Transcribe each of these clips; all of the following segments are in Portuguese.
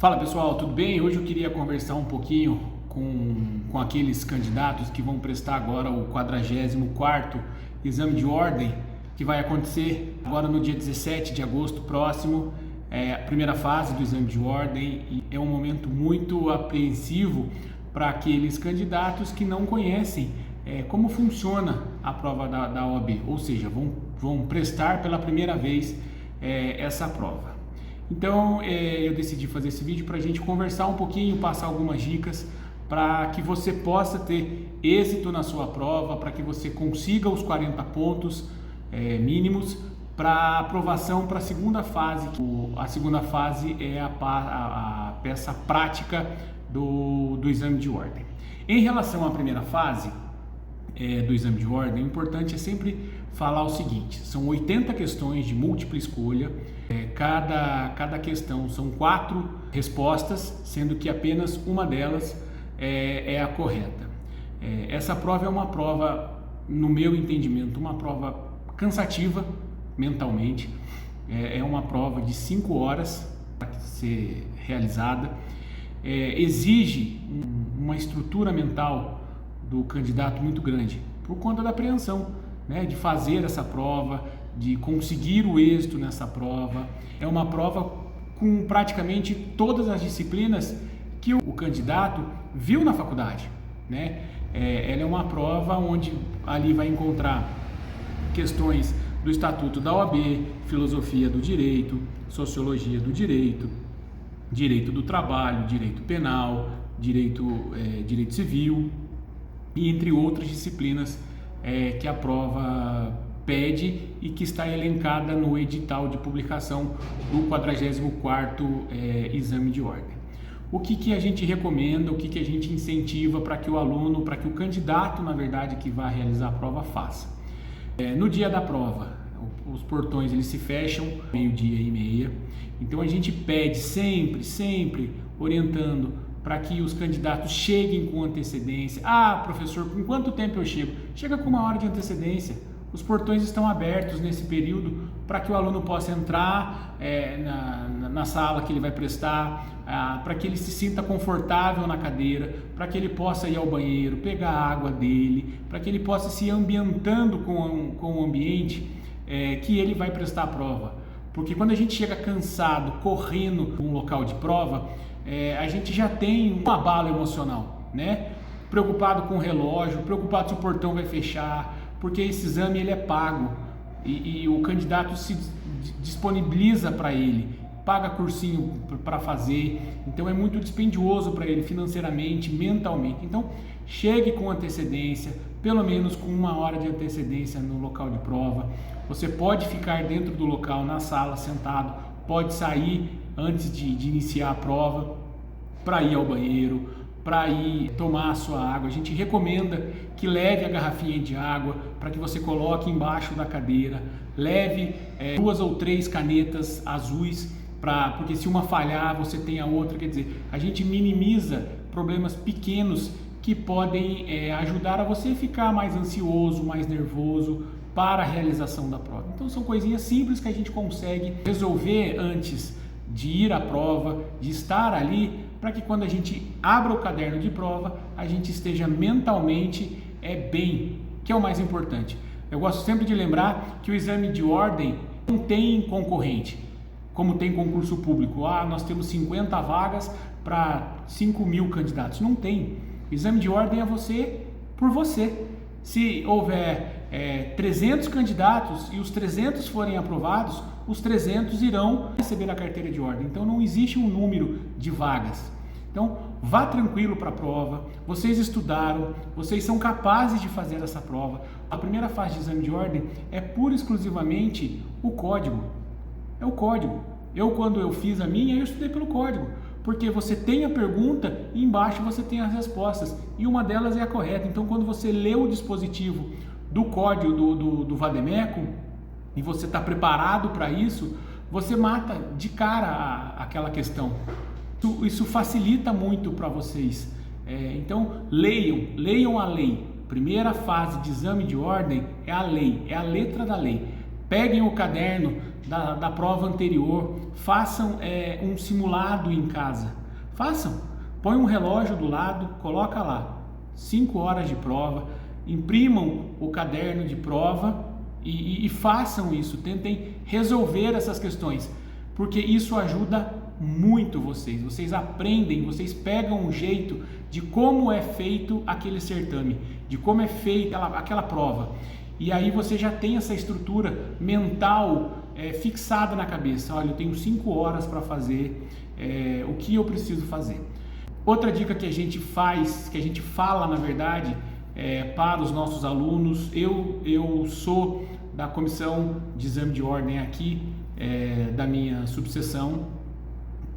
Fala pessoal, tudo bem? Hoje eu queria conversar um pouquinho com aqueles candidatos que vão prestar agora o 44º exame de ordem, que vai acontecer agora no dia 17 de agosto próximo, a primeira fase do exame de ordem, e é um momento muito apreensivo para aqueles candidatos que não conhecem como funciona a prova da OAB, ou seja, vão prestar pela primeira vez essa prova. Então eu decidi fazer esse vídeo para a gente conversar um pouquinho, passar algumas dicas para que você possa ter êxito na sua prova, para que você consiga os 40 pontos mínimos para aprovação para a segunda fase. A segunda fase é a peça prática do exame de ordem. Em relação à primeira fase do exame de ordem, o importante é sempre falar o seguinte: são 80 questões de múltipla escolha, cada questão são 4 respostas, sendo que apenas uma delas é a correta. Essa prova é uma prova, no meu entendimento, uma prova cansativa mentalmente, é uma prova de 5 horas para ser realizada, exige uma estrutura mental do candidato muito grande, por conta da apreensão, de fazer essa prova, de conseguir o êxito nessa prova. É uma prova com praticamente todas as disciplinas que o candidato viu na faculdade, Ela é uma prova onde ali vai encontrar questões do Estatuto da OAB, filosofia do direito, sociologia do direito, direito do trabalho, direito penal, direito civil, e entre outras disciplinas que a prova pede e que está elencada no edital de publicação do 44º exame de ordem. O que a gente recomenda, o que a gente incentiva para que o aluno, para que o candidato, na verdade, que vai realizar a prova faça? No dia da prova, os portões eles se fecham 12:30, então a gente pede sempre orientando para que os candidatos cheguem com antecedência. Professor, com quanto tempo eu chego? Chega com 1 hora de antecedência. Os portões estão abertos nesse período para que o aluno possa entrar na sala que ele vai prestar, para que ele se sinta confortável na cadeira, para que ele possa ir ao banheiro, pegar a água dele, para que ele possa se ir ambientando com o ambiente que ele vai prestar a prova. Porque quando a gente chega cansado, correndo num local de prova, a gente já tem um abalo emocional, Preocupado com o relógio, preocupado se o portão vai fechar, porque esse exame ele é pago e o candidato se disponibiliza para ele, paga cursinho para fazer, então é muito dispendioso para ele financeiramente, mentalmente. Então chegue com antecedência, pelo menos com 1 hora de antecedência no local de prova. Você pode ficar dentro do local, na sala, sentado, pode sair antes de iniciar a prova para ir ao banheiro, para ir tomar a sua água. A gente recomenda que leve a garrafinha de água para que você coloque embaixo da cadeira, leve 2 ou 3 canetas azuis, porque se uma falhar você tem a outra, quer dizer, a gente minimiza problemas pequenos que podem ajudar a você ficar mais ansioso, mais nervoso para a realização da prova. Então são coisinhas simples que a gente consegue resolver antes de ir à prova, de estar ali, para que quando a gente abra o caderno de prova, a gente esteja mentalmente bem, que é o mais importante. Eu gosto sempre de lembrar que o exame de ordem não tem concorrente, como tem concurso público. Nós temos 50 vagas para 5.000 candidatos. Não tem. O exame de ordem é você por você. Se houver 300 candidatos e os 300 forem aprovados, os 300 irão receber a carteira de ordem. Então não existe um número de vagas. Então vá tranquilo para a prova, vocês estudaram, vocês são capazes de fazer essa prova. A primeira fase de exame de ordem é pura e exclusivamente o código. É o código. Quando eu fiz a minha, eu estudei pelo código. Porque você tem a pergunta e embaixo você tem as respostas. E uma delas é a correta. Então quando você lê o dispositivo do código do Vademécum e você está preparado para isso, você mata de cara aquela questão. Isso facilita muito para vocês. Então leiam a lei. Primeira fase de exame de ordem é a lei, é a letra da lei. Peguem o caderno, da prova anterior, façam um simulado em casa. Façam, põe um relógio do lado, coloca lá, 5 horas de prova, imprimam o caderno de prova e façam isso, tentem resolver essas questões, porque isso ajuda muito vocês aprendem, vocês pegam um jeito de como é feito aquele certame, de como é feita aquela prova, e aí você já tem essa estrutura mental fixada na cabeça. Olha, eu tenho 5 horas para fazer o que eu preciso fazer. Outra dica que a gente fala na verdade para os nossos alunos, eu sou da comissão de exame de ordem aqui da minha subseção,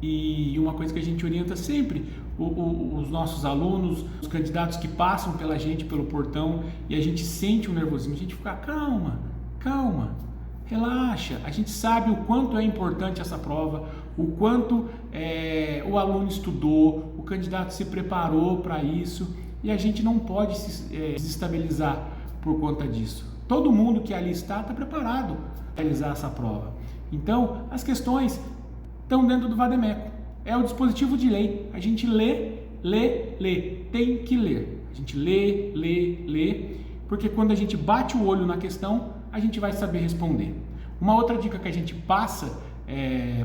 e uma coisa que a gente orienta sempre os nossos alunos, os candidatos que passam pela gente pelo portão, e a gente sente um nervosismo, a gente fica calma, relaxa. A gente sabe o quanto é importante essa prova, o quanto o aluno estudou, o candidato se preparou para isso, e a gente não pode se desestabilizar por conta disso. Todo mundo que ali está preparado para realizar essa prova. Então, as questões estão dentro do Vademécum. É o dispositivo de lei. A gente lê. Tem que ler. A gente lê, porque quando a gente bate o olho na questão, a gente vai saber responder. Uma outra dica que a gente passa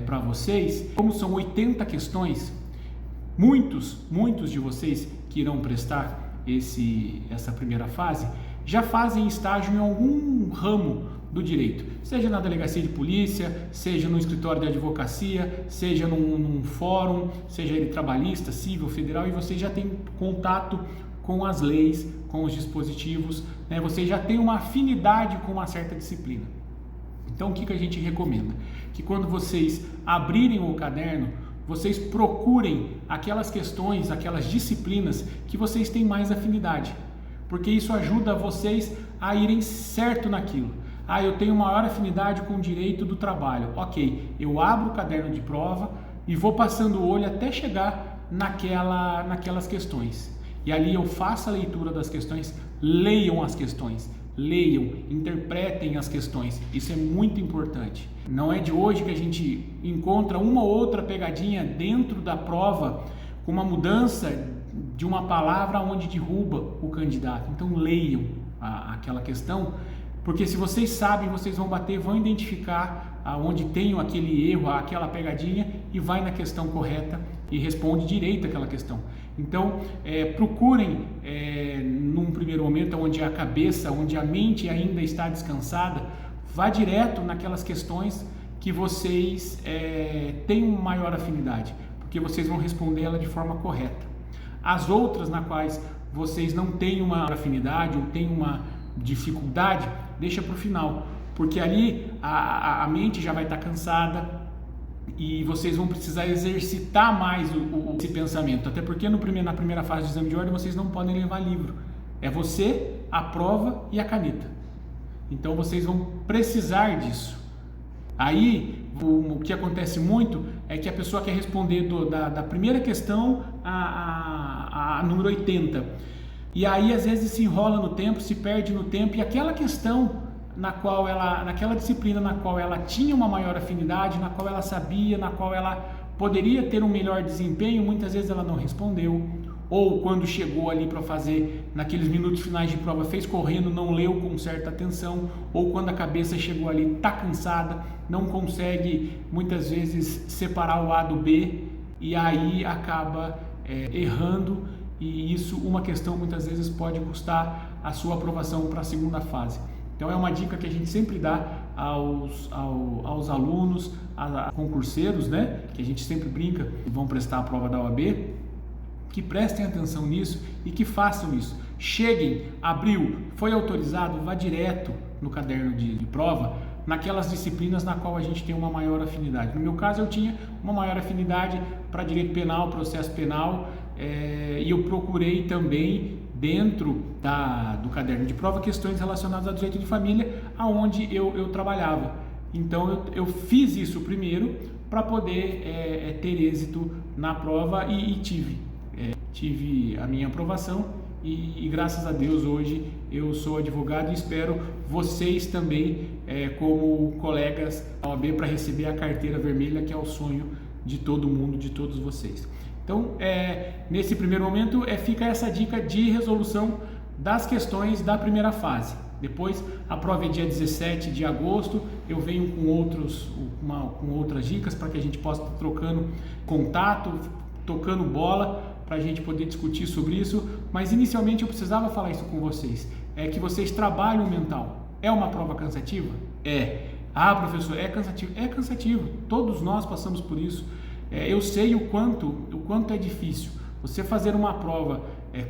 para vocês, como são 80 questões, muitos de vocês que irão prestar essa primeira fase, já fazem estágio em algum ramo do direito, seja na delegacia de polícia, seja no escritório de advocacia, seja num fórum, seja ele trabalhista, civil, federal, e você já tem contato com as leis, com os dispositivos, né? Você já tem uma afinidade com uma certa disciplina. Então o que a gente recomenda? Que quando vocês abrirem o caderno, vocês procurem aquelas questões, aquelas disciplinas que vocês têm mais afinidade, porque isso ajuda vocês a irem certo naquilo. Eu tenho maior afinidade com o direito do trabalho. Ok, eu abro o caderno de prova e vou passando o olho até chegar naquelas questões. E ali eu faço a leitura das questões, leiam as questões, interpretem as questões. Isso é muito importante. Não é de hoje que a gente encontra uma ou outra pegadinha dentro da prova com uma mudança de uma palavra onde derruba o candidato. Então leiam aquela questão, porque se vocês sabem, vocês vão identificar aonde tem aquele erro, aquela pegadinha, e vai na questão correta e responde direito aquela questão. Então, procurem, num primeiro momento, onde a cabeça, onde a mente ainda está descansada, vá direto naquelas questões que vocês têm maior afinidade, porque vocês vão responder ela de forma correta. As outras na quais vocês não têm uma afinidade ou têm uma dificuldade, deixa para o final, porque ali a mente já vai estar cansada e vocês vão precisar exercitar mais esse pensamento, até porque na primeira fase do exame de ordem vocês não podem levar livro, é você, a prova e a caneta, então vocês vão precisar disso. Aí o que acontece muito é que a pessoa quer responder da primeira questão a número 80, e aí às vezes se enrola no tempo, se perde no tempo, e aquela questão naquela disciplina na qual ela tinha uma maior afinidade, na qual ela sabia, na qual ela poderia ter um melhor desempenho, muitas vezes ela não respondeu, ou quando chegou ali para fazer, naqueles minutos finais de prova, fez correndo, não leu com certa atenção, ou quando a cabeça chegou ali, está cansada, não consegue muitas vezes separar o A do B, e aí acaba errando, e isso, uma questão muitas vezes pode custar a sua aprovação para a segunda fase. Então é uma dica que a gente sempre dá aos alunos, a concurseiros, né, que a gente sempre brinca e vão prestar a prova da OAB, que prestem atenção nisso e que façam isso. Cheguem, abriu, foi autorizado, vá direto no caderno de prova, naquelas disciplinas na qual a gente tem uma maior afinidade. No meu caso, eu tinha uma maior afinidade para direito penal, processo penal, e eu procurei também dentro do caderno de prova questões relacionadas ao direito de família, aonde eu trabalhava. Então eu fiz isso primeiro para poder ter êxito na prova e tive a minha aprovação e graças a Deus hoje eu sou advogado e espero vocês também como colegas da OAB para receber a carteira vermelha, que é o sonho de todo mundo, de todos vocês. Então, nesse primeiro momento, fica essa dica de resolução das questões da primeira fase. Depois, a prova é dia 17 de agosto, eu venho com outras dicas para que a gente possa estar trocando contato, tocando bola, para a gente poder discutir sobre isso, mas inicialmente eu precisava falar isso com vocês, que vocês trabalham o mental. É uma prova cansativa? É. Ah, professor, é cansativo? É cansativo, todos nós passamos por isso. Eu sei o quanto é difícil. Você fazer uma prova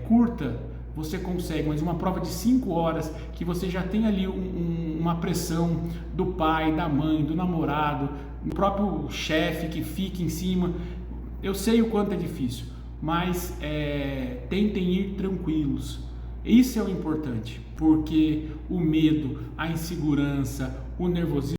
curta, você consegue, mas uma prova de 5 horas, que você já tem ali uma pressão do pai, da mãe, do namorado, do próprio chefe que fica em cima, eu sei o quanto é difícil, mas tentem ir tranquilos. Isso é o importante, porque o medo, a insegurança, o nervosismo